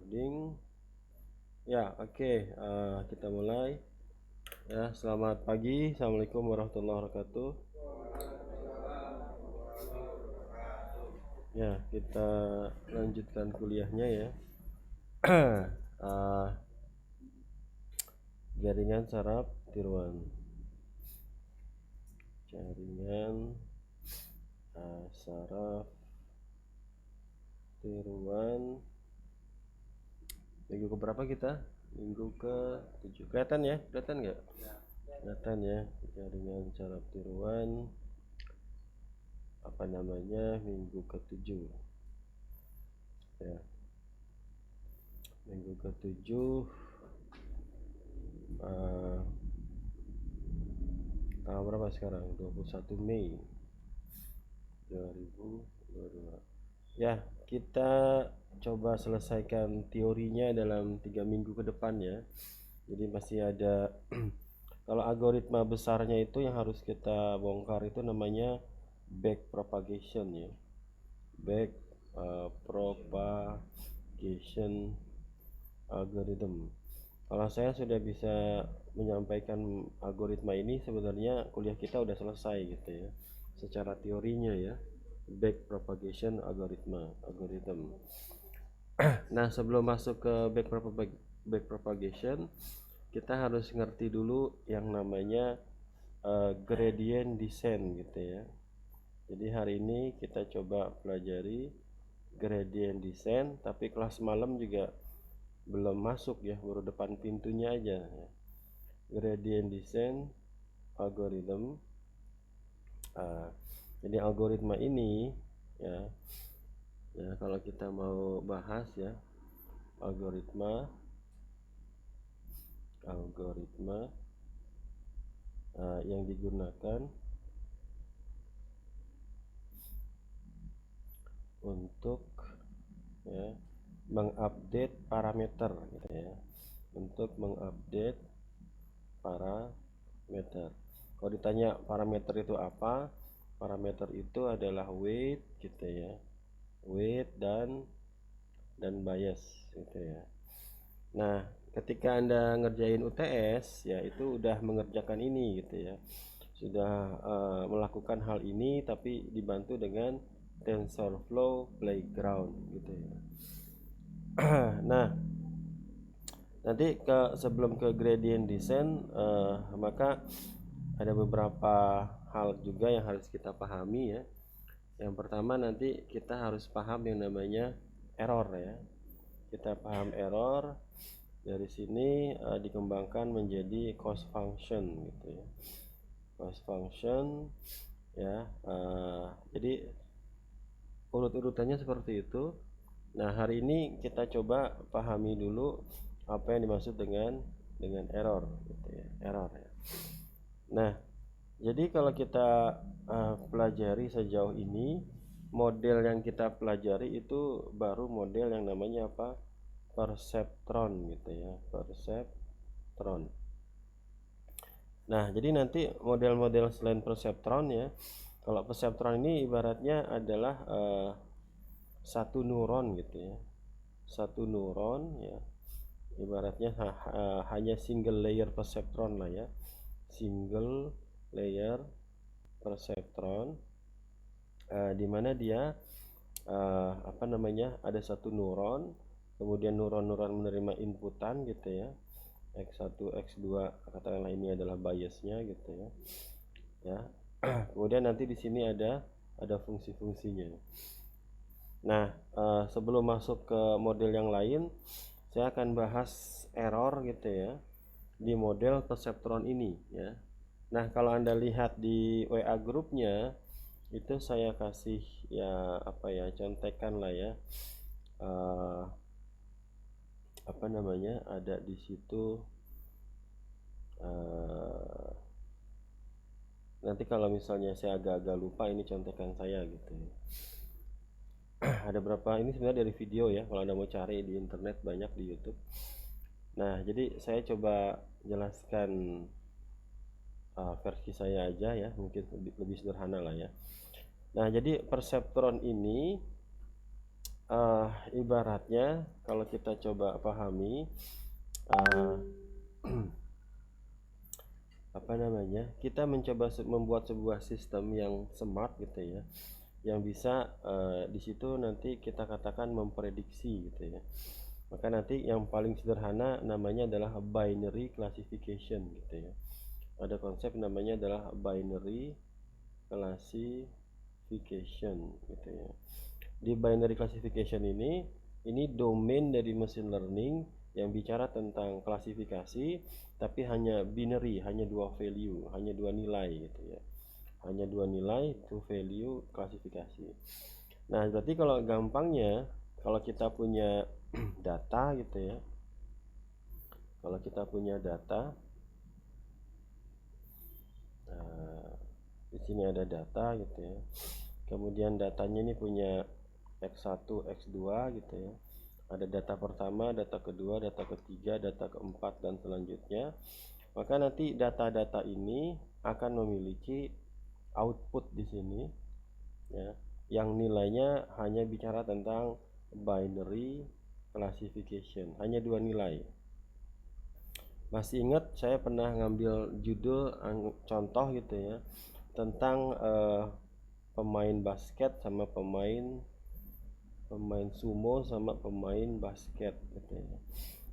Recording ya. Oke, kita mulai ya. Selamat pagi, assalamualaikum warahmatullahi wabarakatuh. Ya, kita lanjutkan kuliahnya ya. uh, Jaringan saraf tiruan, jaringan saraf tiruan. Minggu keberapa kita? Minggu ke-7. Kelihatan ya? Kelihatan nggak? Kelihatan ya. Jaringan saraf tiruan, apa namanya, minggu ke-7 ya. Minggu ke-7, tanggal berapa sekarang? 21 Mei 2022 ya. Kita coba selesaikan teorinya dalam 3 minggu ke depan ya. Jadi masih ada kalau algoritma besarnya itu yang harus kita bongkar itu namanya back propagation ya. Back propagation algorithm. Kalau saya sudah bisa menyampaikan algoritma ini, sebenarnya kuliah kita udah selesai gitu ya, secara teorinya ya, back propagation algorithm. Nah, sebelum masuk ke back propagation, kita harus ngerti dulu yang namanya gradient descent gitu ya. Jadi hari ini kita coba pelajari gradient descent, tapi kelas malam juga belum masuk ya, baru depan pintunya aja ya. Gradient descent algorithm. Jadi algoritma ini ya, kalau kita mau bahas ya, algoritma yang digunakan untuk ya mengupdate parameter gitu ya, untuk mengupdate parameter. Kalau ditanya parameter itu apa, parameter itu adalah weight gitu ya, weight dan bias gitu ya. Nah, ketika Anda ngerjain UTS ya, itu udah mengerjakan ini gitu ya, sudah melakukan hal ini tapi dibantu dengan TensorFlow Playground gitu ya. Nah, nanti sebelum ke gradient descent, maka ada beberapa hal juga yang harus kita pahami ya. Yang pertama, nanti kita harus paham yang namanya error ya. Kita paham error, dari sini dikembangkan menjadi cost function gitu ya. Cost function ya. Jadi urut-urutannya seperti itu. Nah, hari ini kita coba pahami dulu apa yang dimaksud dengan error gitu ya, error ya. Nah, jadi kalau kita pelajari sejauh ini, model yang kita pelajari itu baru model yang namanya apa? Perceptron gitu ya, perceptron. Nah, jadi nanti model-model selain perceptron ya, kalau perceptron ini ibaratnya adalah satu neuron gitu ya, satu neuron ya, ibaratnya hanya single layer perceptron lah ya, single layer perceptron, di mana dia apa namanya, ada satu neuron, kemudian neuron-neuron menerima inputan gitu ya, X1 X2, katakanlah ini adalah biasnya gitu ya. Ya. Kemudian nanti di sini ada fungsi-fungsinya. Nah, sebelum masuk ke model yang lain, saya akan bahas error gitu ya di model perceptron ini ya. Nah, kalau Anda lihat di WA grupnya, itu saya kasih ya, apa ya, contekan lah ya, apa namanya, ada di situ. Nanti kalau misalnya saya agak-agak lupa, ini contekan saya gitu ya. Ada berapa, ini sebenarnya dari video ya, kalau Anda mau cari di internet banyak di YouTube. Nah, jadi saya coba jelaskan versi saya aja ya, mungkin lebih sederhana lah ya. Nah, jadi perceptron ini ibaratnya kalau kita coba pahami, uh, apa namanya, kita mencoba membuat sebuah sistem yang smart gitu ya, yang bisa di situ nanti kita katakan memprediksi gitu ya. Maka nanti yang paling sederhana namanya adalah binary classification gitu ya. Ada konsep namanya adalah binary classification gitu ya. Di binary classification ini domain dari machine learning yang bicara tentang klasifikasi, tapi hanya binary, hanya dua value, hanya dua nilai gitu ya. Hanya dua nilai, two value klasifikasi. Nah, berarti kalau gampangnya, kalau kita punya data gitu ya. Kalau kita punya data, nah, di sini ada data gitu ya. Kemudian datanya ini punya X1, X2 gitu ya. Ada data pertama, data kedua, data ketiga, data keempat, dan selanjutnya. Maka nanti data-data ini akan memiliki output di sini ya, yang nilainya hanya bicara tentang binary classification, hanya dua nilai. Masih ingat saya pernah ngambil judul contoh gitu ya, tentang pemain basket sama pemain sumo sama pemain basket gitu ya.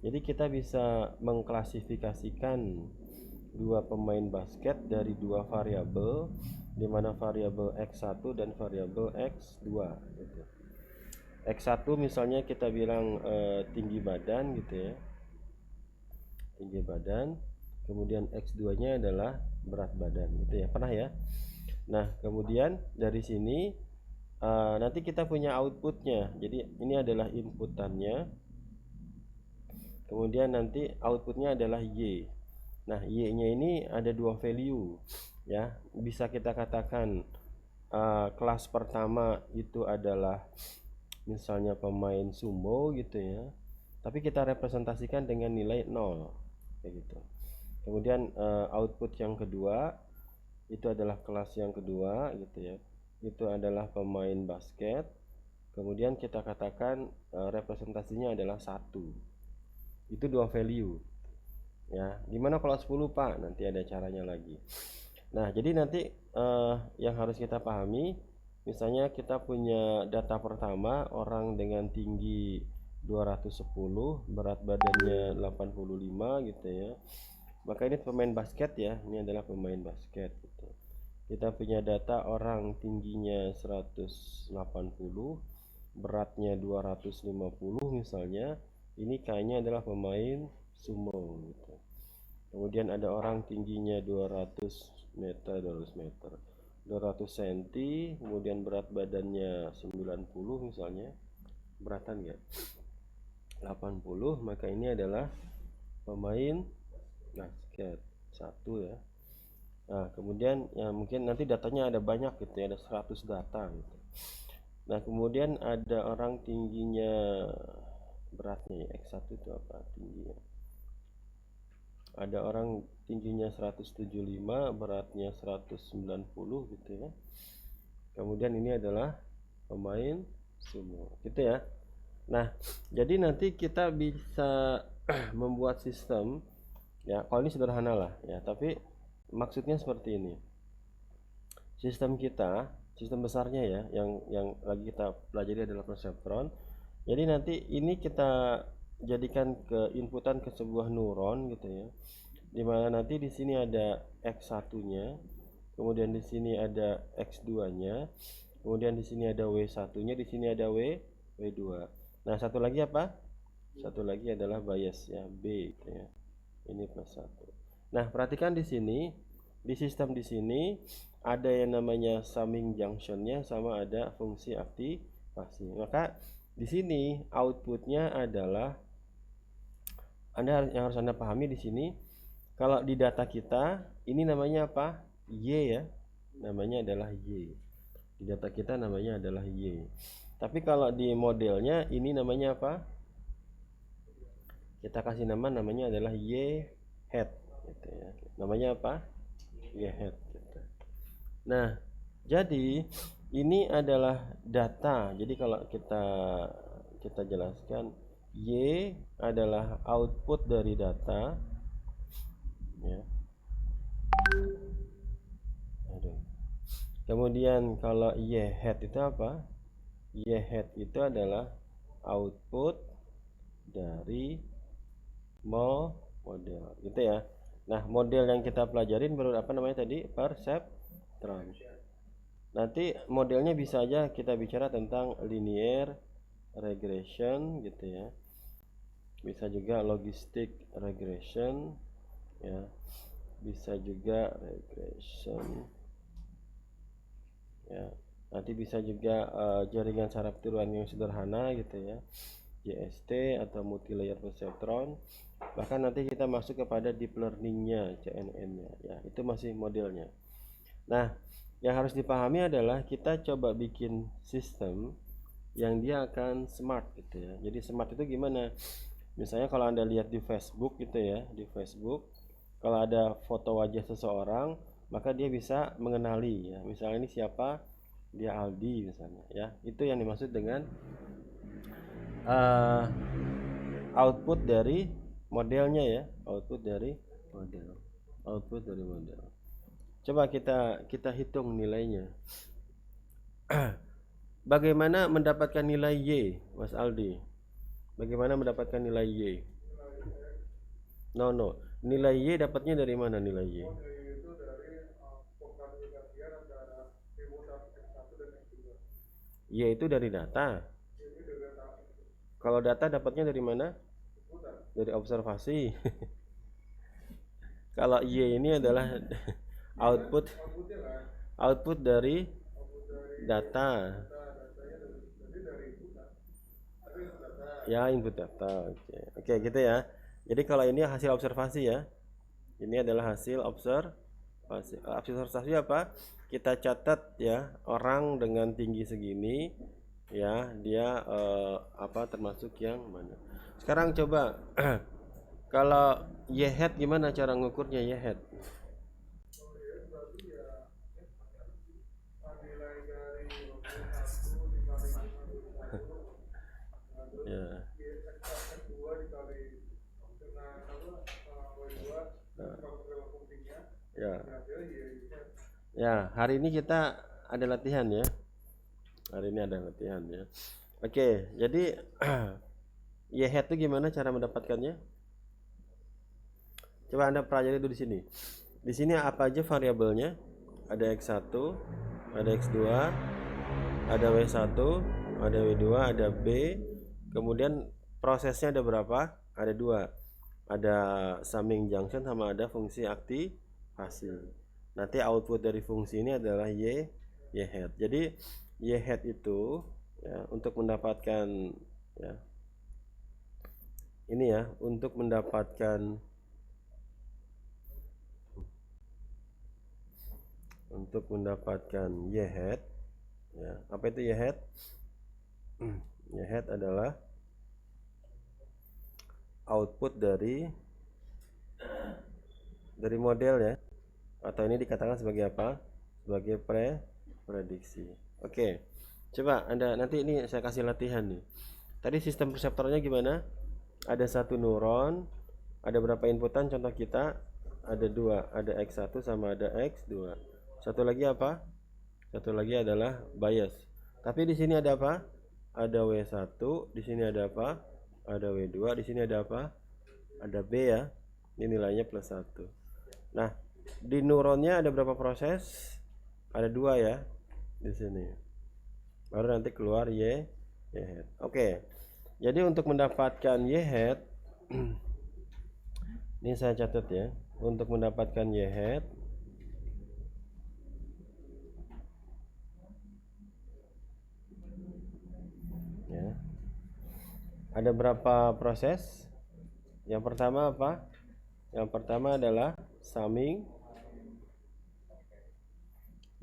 Jadi kita bisa mengklasifikasikan dua pemain basket dari dua variabel, di mana variabel X1 dan variabel X2 gitu. X1 misalnya kita bilang tinggi badan gitu ya. Tinggi badan. Kemudian X2-nya adalah berat badan gitu ya. Pernah ya? Nah, kemudian dari sini nanti kita punya outputnya. Jadi ini adalah inputannya. Kemudian nanti outputnya adalah Y. Nah, Y-nya ini ada dua value ya. Bisa kita katakan kelas pertama itu adalah misalnya pemain sumo gitu ya. Tapi kita representasikan dengan nilai 0 kayak gitu. Kemudian output yang kedua itu adalah kelas yang kedua gitu ya. Itu adalah pemain basket. Kemudian kita katakan representasinya adalah 1. Itu dua value. Ya, gimana kalau 10 Pak? Nanti ada caranya lagi. Nah, jadi nanti yang harus kita pahami, misalnya kita punya data pertama orang dengan tinggi 210, berat badannya 85 gitu ya. Maka ini pemain basket ya, ini adalah pemain basket gitu. Kita punya data orang tingginya 180, beratnya 250 misalnya. Ini kayaknya adalah pemain sumo gitu. Kemudian ada orang tingginya 200 meter, 200 cm, kemudian berat badannya 90 misalnya. Beratan ya? 80, maka ini adalah pemain basket satu ya. Nah, kemudian ya mungkin nanti datanya ada banyak gitu ya, ada 100 data gitu. Nah, kemudian ada orang tingginya beratnya ya, X1 itu apa tingginya? Ada orang tingginya 175, beratnya 190 gitu ya. Kemudian ini adalah pemain sumo gitu ya. Nah, jadi nanti kita bisa membuat sistem ya, kalau ini sederhana lah ya, tapi maksudnya seperti ini. Sistem kita, sistem besarnya ya, yang lagi kita pelajari adalah perseptron. Jadi nanti ini kita jadikan ke inputan ke sebuah neuron gitu ya. Dimana nanti di sini ada X1-nya, kemudian di sini ada X2-nya, kemudian di sini ada W1-nya, di sini ada W2. Nah, satu lagi apa? Satu lagi adalah bias ya, B gitu ya. Ini plus 1. Nah, perhatikan di sini, di sistem di sini ada yang namanya summing junctionnya sama ada fungsi aktivasi. Maka di sini outputnya adalah yang harus Anda pahami di sini. Kalau di data kita ini namanya apa? Y ya. Namanya adalah Y. Di data kita namanya adalah Y. Tapi kalau di modelnya ini namanya apa? Kita kasih namanya adalah Y head gitu ya. Namanya apa? Y head gitu. Nah, jadi Ini adalah data. Jadi kalau kita jelaskan, Y adalah output dari data, ya. Aduh. Kemudian kalau Y head itu apa? Y head itu adalah output dari model, gitu ya. Nah, model yang kita pelajarin baru apa namanya tadi? Perceptron. Nanti modelnya bisa aja kita bicara tentang linear regression, gitu ya. Bisa juga logistic regression, ya. Bisa juga regression, ya. Nanti bisa juga jaringan saraf tiruan yang sederhana, gitu ya, JST atau multilayer perceptron. Bahkan nanti kita masuk kepada deep learningnya, CNN-nya, ya. Itu masih modelnya. Nah, yang harus dipahami adalah kita coba bikin sistem yang dia akan smart, gitu ya. Jadi smart itu gimana? Misalnya kalau Anda lihat di Facebook, gitu ya, di Facebook kalau ada foto wajah seseorang, maka dia bisa mengenali, ya. Misalnya ini siapa? Dia Aldi misalnya, ya. Itu yang dimaksud dengan uh, output dari modelnya, ya. Output dari model. Coba kita hitung nilainya. Bagaimana mendapatkan nilai Y, Mas Aldi? Bagaimana mendapatkan nilai Y? No. Nilai Y dapatnya dari mana nilai Y? Y itu dari data. Kalau data dapatnya dari mana? Dari observasi. Kalau Y ini adalah output dari data. Ya, input data. Oke, gitu ya. Jadi kalau ini hasil observasi, ya. Ini adalah hasil observasi. Observasi apa? Kita catat, ya, orang dengan tinggi segini, ya, dia termasuk yang mana. Sekarang coba kalau Y head gimana cara ngukurnya Y head? Ya. Ya. Ya, hari ini kita ada latihan, ya. Hari ini ada latihan, ya. Oke, jadi Y head itu gimana cara mendapatkannya? Coba Anda pelajari dulu di sini. Di sini apa aja variabelnya? Ada X1, ada X2, ada W1, ada W2, ada B. Kemudian prosesnya ada berapa? Ada dua. Ada summing junction sama ada fungsi aktivasi. Nanti output dari fungsi ini adalah Y head. Jadi Y head itu, ya, untuk mendapatkan, ya, ini, ya, untuk mendapatkan Y head, ya. Apa itu Y head? Y head adalah output dari model, ya, atau ini dikatakan sebagai apa? Sebagai prediksi. Oke, coba Anda nanti ini saya kasih latihan nih. Tadi sistem perseptornya gimana? Ada satu neuron, ada berapa inputan? Contoh kita ada dua, ada X1 sama ada X2. Satu lagi apa? Satu lagi adalah bias. Tapi di sini ada apa? Ada W1, di sini ada apa? Ada W2, di sini ada apa? Ada B, ya. Ini nilainya +1. Nah, di neuronnya ada berapa proses? Ada dua, ya, di sini. Baru nanti keluar Y head. Oke. Jadi untuk mendapatkan Y head ini saya catat, ya. Untuk mendapatkan Y head, ya, ada berapa proses? Yang pertama apa? Yang pertama adalah summing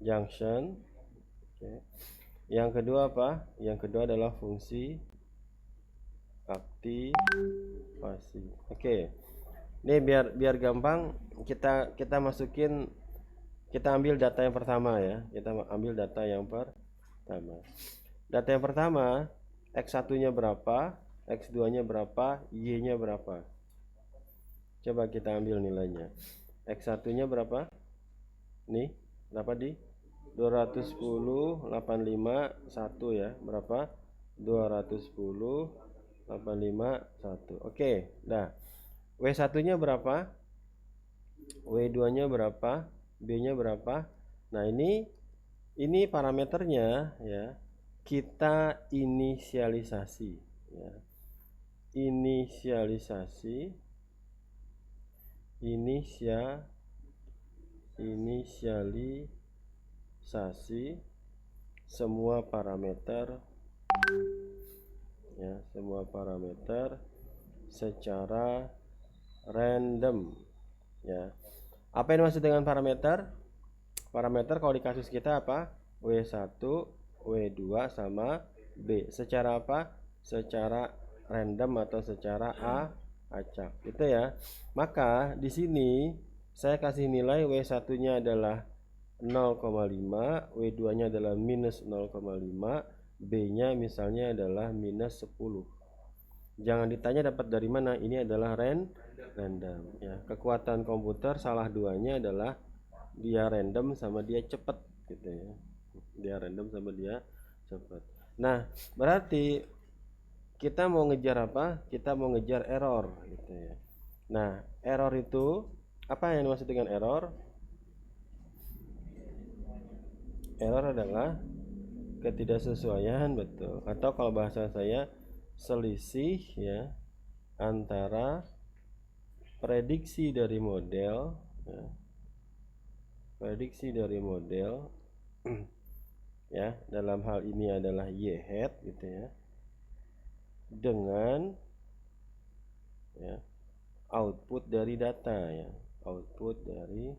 junction. Oke. Yang kedua apa? Yang kedua adalah fungsi aktivasi. Oke. Ini biar gampang, kita masukin, kita ambil data yang pertama, ya. Kita ambil data yang pertama. Data yang pertama, X1-nya berapa, X2-nya berapa, Y-nya berapa. Coba kita ambil nilainya. X1-nya berapa? Nih, berapa di? 210, 85, 1 ya. Berapa? 210, 85, 1. Oke, nah. W1-nya berapa? W2-nya berapa? B-nya berapa? Nah, ini parameternya ya. Kita inisialisasi ya. Inisialisasi semua parameter ya, semua parameter secara random ya. Apa yang dimaksud dengan parameter? Parameter kalau di kasus kita apa? W1, W2 sama B. Secara apa? Secara random atau secara acak. Gitu ya. Maka di sini saya kasih nilai W1-nya adalah 0,5, W2-nya adalah minus 0,5, B-nya misalnya adalah minus 10. Jangan ditanya dapat dari mana, ini adalah random ya. Kekuatan komputer salah duanya adalah dia random sama dia cepet gitu ya. Dia random sama dia cepet. Nah, berarti kita mau ngejar apa? Kita mau ngejar error gitu ya. Nah, error itu apa yang dimaksud dengan error? Error adalah ketidaksesuaian, betul. Atau kalau bahasa saya selisih ya antara prediksi dari model ya, prediksi dari model ya, dalam hal ini adalah y hat gitu ya, dengan ya output dari data ya, output dari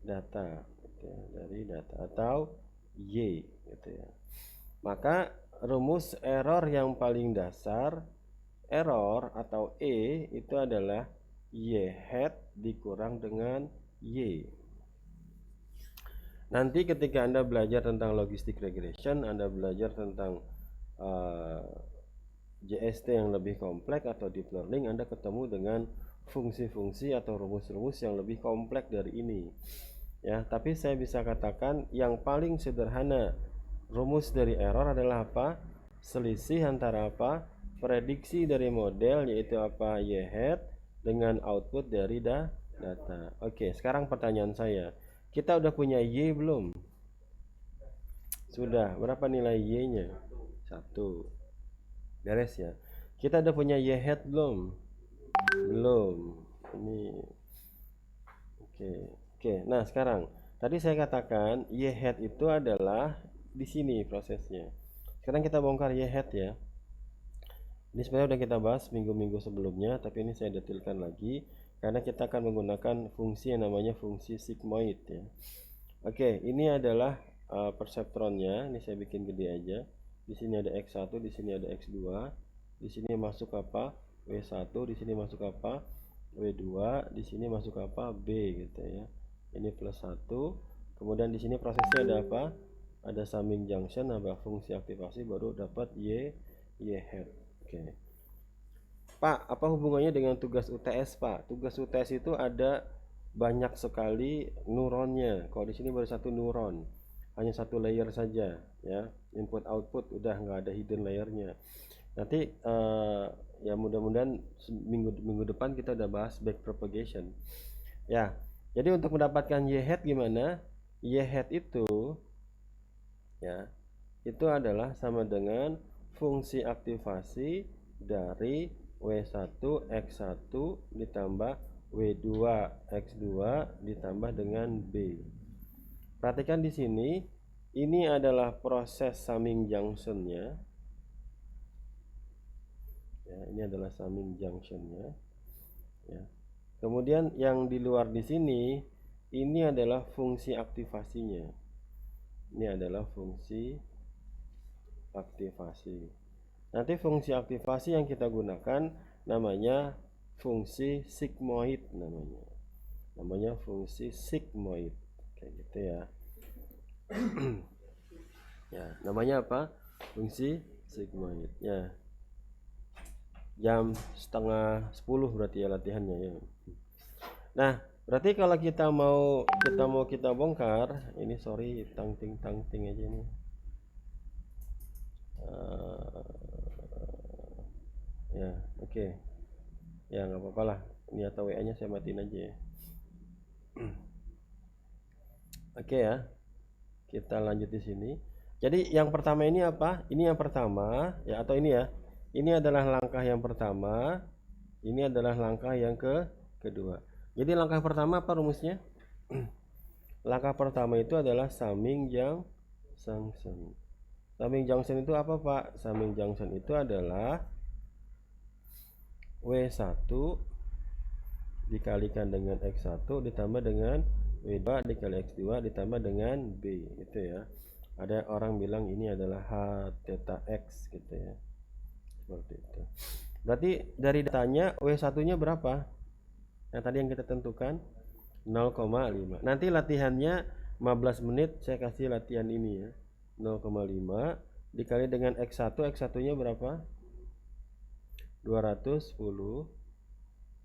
data gitu ya, dari data atau y gitu ya. Maka rumus error yang paling dasar, error atau E itu adalah y hat dikurang dengan y. Nanti ketika Anda belajar tentang logistic regression, Anda belajar tentang JST yang lebih kompleks atau deep learning, Anda ketemu dengan fungsi-fungsi atau rumus-rumus yang lebih kompleks dari ini. Ya, tapi saya bisa katakan yang paling sederhana rumus dari error adalah apa? Selisih antara apa? Prediksi dari model, yaitu apa? Y hat dengan output dari data. Oke, sekarang pertanyaan saya, kita udah punya Y belum? Sudah. Berapa nilai Y-nya? 1. Beres ya. Kita udah punya Y hat belum? Belum. Ini oke. Nah, sekarang tadi saya katakan Y hat itu adalah di sini prosesnya. Sekarang kita bongkar Y hat ya. Ini sebenarnya udah kita bahas minggu-minggu sebelumnya, tapi ini saya detailkan lagi karena kita akan menggunakan fungsi yang namanya fungsi sigmoid ya. Oke, ini adalah perseptronnya. Ini saya bikin gede aja. Di sini ada X1, di sini ada X2. Di sini masuk apa? W1, di sini masuk apa? W2, di sini masuk apa? B gitu ya. Ini plus 1. Kemudian di sini prosesnya ada apa? Ada summing junction, ada fungsi aktivasi, baru dapat Y hat. Oke. Pak, apa hubungannya dengan tugas UTS, Pak? Tugas UTS itu ada banyak sekali neuronnya. Kalau di sini baru satu neuron, hanya satu layer saja, ya. Input output udah nggak ada hidden layernya. Nanti ya mudah-mudahan minggu depan kita udah bahas backpropagation. Ya, jadi untuk mendapatkan Y hat gimana? Y hat itu ya, itu adalah sama dengan fungsi aktivasi dari W1 X1 ditambah W2 X2 ditambah dengan B. Perhatikan di sini, ini adalah proses summing junctionnya. Ya, ini adalah summing junctionnya. Ya. Kemudian yang di luar di sini, ini adalah fungsi aktivasinya. Ini adalah fungsi aktivasi. Nanti fungsi aktivasi yang kita gunakan namanya fungsi sigmoid namanya. Namanya fungsi sigmoid. Kayak gitu ya. Ya, namanya apa? Fungsi sigmoid. Ya. Jam setengah 10 berarti ya latihannya ya. Nah, berarti kalau kita bongkar, ini sorry tangting aja ini. Ya, oke. Ya nggak apa-apa lah. Ini atau WA-nya saya matiin aja ya. Oke ya. Kita lanjut di sini. Jadi yang pertama ini apa? Ini yang pertama ya, atau ini ya. Ini adalah langkah yang pertama. Ini adalah langkah yang kedua. Jadi langkah pertama apa rumusnya? Langkah pertama itu adalah summing junction. Summing junction itu apa, Pak? Summing junction itu adalah W1 dikalikan dengan X1 ditambah dengan W2 dikali X2 ditambah dengan B, gitu ya. Ada orang bilang ini adalah H theta X, gitu ya. Seperti itu. Berarti dari datanya W1-nya berapa? Yang tadi yang kita tentukan 0,5. Nanti latihannya 15 menit saya kasih latihan ini ya. 0,5 dikali dengan X1, X1-nya berapa? 210.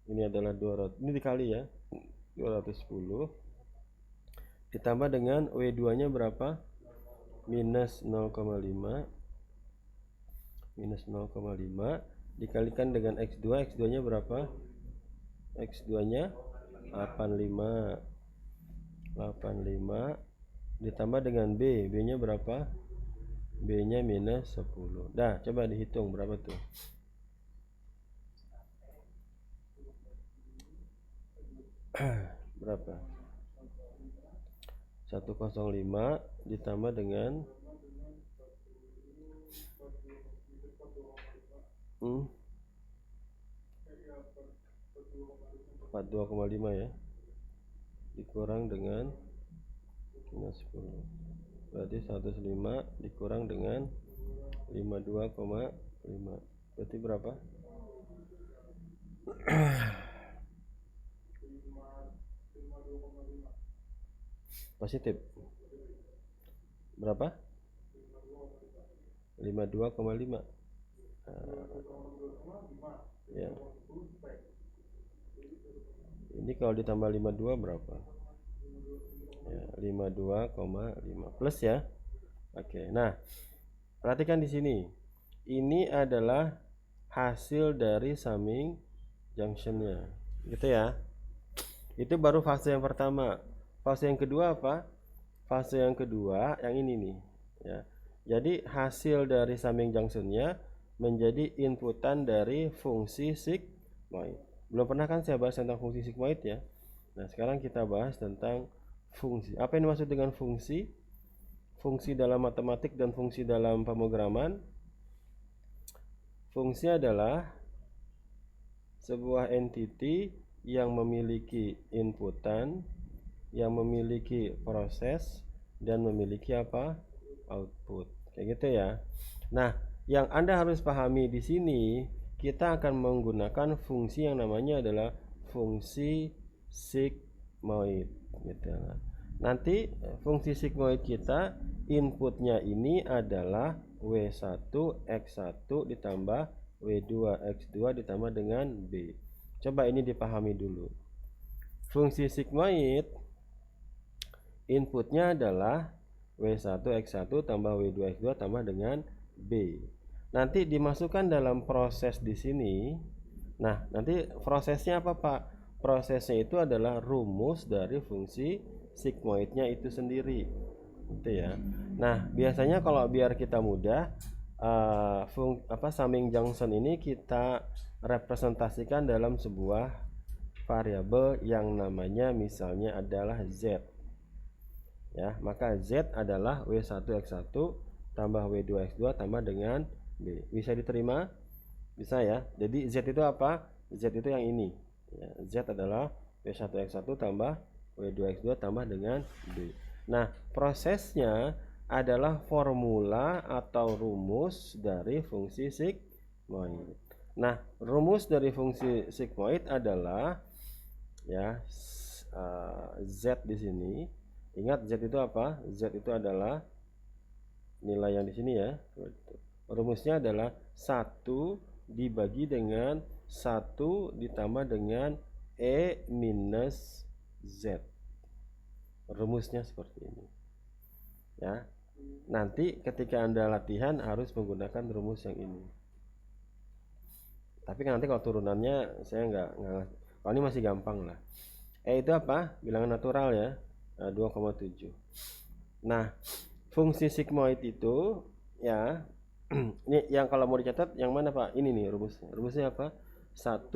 Ini adalah 200. Ini dikali ya. 210 ditambah dengan W2-nya berapa? Minus 0,5 dikalikan dengan X2, X2-nya berapa? X2-nya 85 ditambah dengan B, B-nya berapa? B-nya minus 10. Dah, coba dihitung berapa tuh? Berapa? 105 ditambah dengan 42,5 ya, dikurang dengan minus 10. Berarti 105 dikurang dengan 52,5. Berarti berapa? Positif. Berapa? 52,5. Ya. Ini kalau ditambah 52 berapa? Ya, 52,5 plus ya. Oke. Nah, perhatikan di sini. Ini adalah hasil dari summing junctionnya, gitu ya. Itu baru fase yang pertama. Fase yang kedua apa? Fase yang kedua yang ini nih ya. Jadi hasil dari summing junctionnya menjadi inputan dari fungsi sigmoid. Belum pernah kan saya bahas tentang fungsi sigmoid ya. Nah sekarang kita bahas tentang fungsi. Apa yang dimaksud dengan fungsi? Fungsi dalam matematik dan fungsi dalam pemrograman. Fungsi adalah sebuah entity yang memiliki inputan, yang memiliki proses, dan memiliki apa? Output. Kayak gitu ya. Nah, yang Anda harus pahami di sini, kita akan menggunakan fungsi yang namanya adalah fungsi sigmoid, gitu. Nanti fungsi sigmoid kita inputnya ini adalah W1 X1 ditambah W2 X2 ditambah dengan B. Coba ini dipahami dulu. Fungsi sigmoid inputnya adalah W1 X1 tambah W2 X2 tambah dengan B. Nanti dimasukkan dalam proses di sini. Nah, nanti prosesnya apa, Pak? Prosesnya itu adalah rumus dari fungsi sigmoidnya itu sendiri. Gitu ya. Nah, biasanya kalau biar kita mudah, summing junction ini kita representasikan dalam sebuah variabel yang namanya misalnya adalah Z. Ya, maka Z adalah W1 X1 tambah W2 X2 tambah dengan B. Bisa diterima? Bisa ya. Jadi Z itu apa? Z itu yang ini. Ya, Z adalah W1 X1 tambah W2 X2 tambah dengan B. Nah, prosesnya adalah formula atau rumus dari fungsi sigmoid. Nah, rumus dari fungsi sigmoid adalah ya Z di sini. Ingat Z itu apa? Z itu adalah nilai yang di sini ya. Rumusnya adalah 1 dibagi dengan 1 ditambah dengan E minus Z. Rumusnya seperti ini. Ya. Nanti ketika Anda latihan harus menggunakan rumus yang ini. Tapi nanti kalau turunannya saya nggak. Kalau ini masih gampang lah. Itu apa? Bilangan natural ya. 2,7. Nah, fungsi sigmoid itu ya ini yang kalau mau dicatat yang mana Pak? Ini nih rumusnya. Rumusnya apa? 1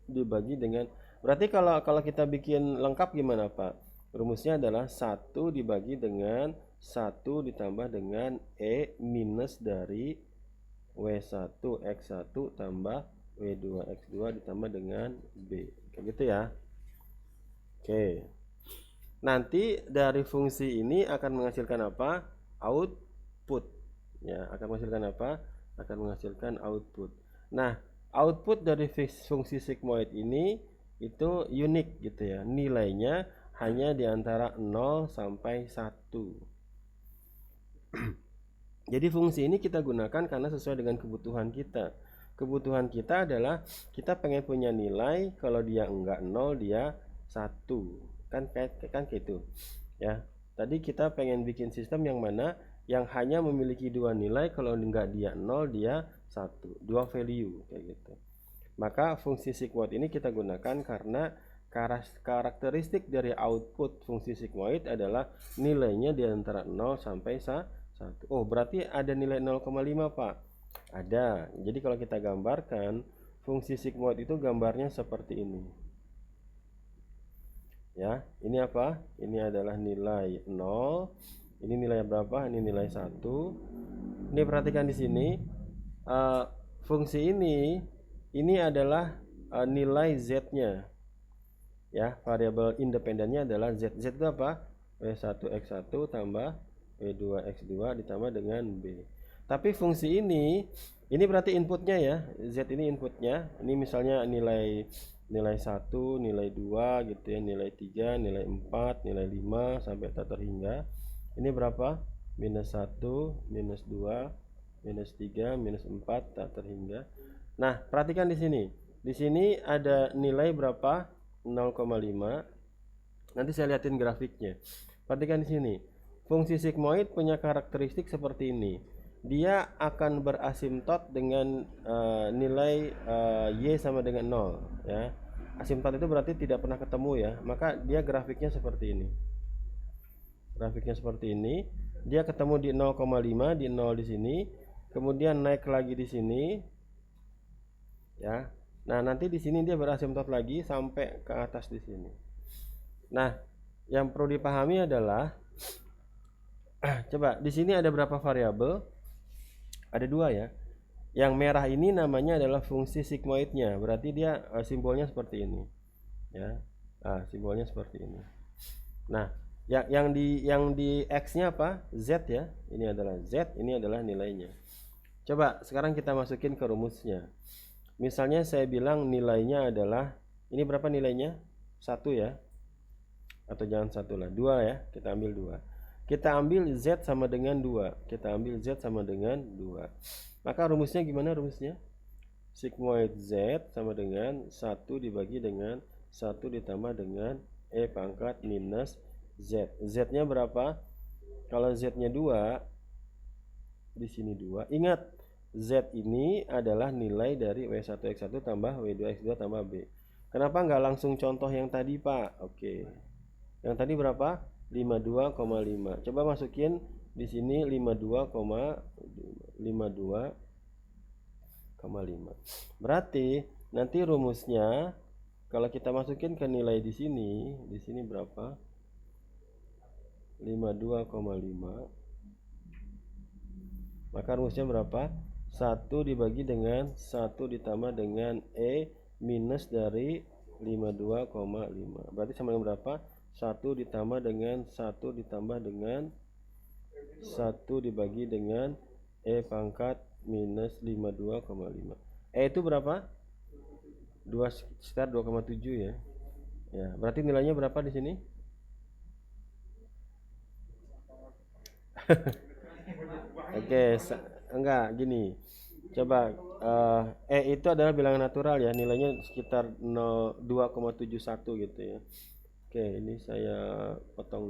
dibagi dengan, berarti kalau kita bikin lengkap gimana Pak? Rumusnya adalah 1 dibagi dengan 1 ditambah dengan E minus dari W1 X1 tambah W2 X2 ditambah dengan B. Kayak gitu ya. Oke. Nanti dari fungsi ini akan menghasilkan apa? Output. Ya, akan menghasilkan apa? Akan menghasilkan output. Nah, output dari fungsi sigmoid ini itu unik gitu ya. Nilainya hanya di antara 0 sampai 1. Jadi fungsi ini kita gunakan karena sesuai dengan kebutuhan kita. Kebutuhan kita adalah kita pengen punya nilai, kalau dia enggak 0 dia 1. Kan gitu. Ya. Tadi kita pengen bikin sistem yang mana yang hanya memiliki 2 nilai, kalau enggak dia 0 dia 1. 2 value kayak gitu. Maka fungsi sigmoid ini kita gunakan karena karakteristik dari output fungsi sigmoid adalah nilainya di antara 0 sampai 1. Oh, berarti ada nilai 0,5 Pak. Ada. Jadi kalau kita gambarkan fungsi sigmoid itu gambarnya seperti ini. Ya, ini apa? Ini adalah nilai 0. Ini nilai berapa? Ini nilai 1. Ini perhatikan di sini. Fungsi ini adalah nilai Z-nya. Ya, variabel independennya adalah Z. Z itu apa? W1 X1 tambah W2 X2 ditambah dengan B. Tapi fungsi ini berarti inputnya ya. Z ini inputnya. Ini misalnya nilai 1, nilai 2 gitu ya, nilai 3, nilai 4, nilai 5 sampai tak terhingga. Ini berapa? Minus 1, minus 2, minus 3, minus 4 tak terhingga. Nah, perhatikan di sini. Di sini ada nilai berapa? 0,5. Nanti saya lihatin grafiknya. Perhatikan di sini. Fungsi sigmoid punya karakteristik seperti ini. Dia akan berasimtot dengan nilai Y sama dengan 0 ya. Asimtot itu berarti tidak pernah ketemu ya. Maka dia grafiknya seperti ini. Grafiknya seperti ini. Dia ketemu di 0,5, di 0 di sini, kemudian naik lagi di sini. Ya. Nah, nanti di sini dia berasimtot lagi sampai ke atas di sini. Nah, yang perlu dipahami adalah coba di sini ada berapa variabel? Ada 2 ya. Yang merah ini namanya adalah fungsi sigmoidnya. Berarti dia simbolnya seperti ini. Ya. Nah, simbolnya seperti ini. Nah, yang di X-nya apa? Z ya. Ini adalah Z, ini adalah nilainya. Coba sekarang kita masukin ke rumusnya. Misalnya saya bilang nilainya adalah, ini berapa nilainya? 1 ya. Atau jangan 1 lah, 2 ya. Kita ambil 2. Kita ambil Z sama dengan 2. Kita ambil Z sama dengan 2. Maka rumusnya gimana rumusnya? Sigmoid Z sama dengan 1 dibagi dengan 1 ditambah dengan E pangkat minus Z. Z-nya berapa? Kalau Z-nya 2, di sini 2. Ingat, Z ini adalah nilai dari W1X1 tambah W2X2 tambah B. Kenapa nggak langsung contoh yang tadi Pak? Oke. Yang tadi berapa? 52,5. Coba masukin di sini 52,5. Berarti nanti rumusnya kalau kita masukin ke nilai di sini berapa? 52,5. Maka rumusnya berapa? 1 dibagi dengan 1 ditambah dengan E minus dari 52,5. Berarti sama dengan berapa? 1 ditambah dengan 1 ditambah dengan 1 dibagi dengan E pangkat minus 52,5. E itu berapa? 2, sekitar 2,7 ya. Ya, berarti nilainya berapa di sini? Oke, enggak gini. Coba itu adalah bilangan natural ya, nilainya sekitar 2,71 gitu ya. Oke, ini saya potong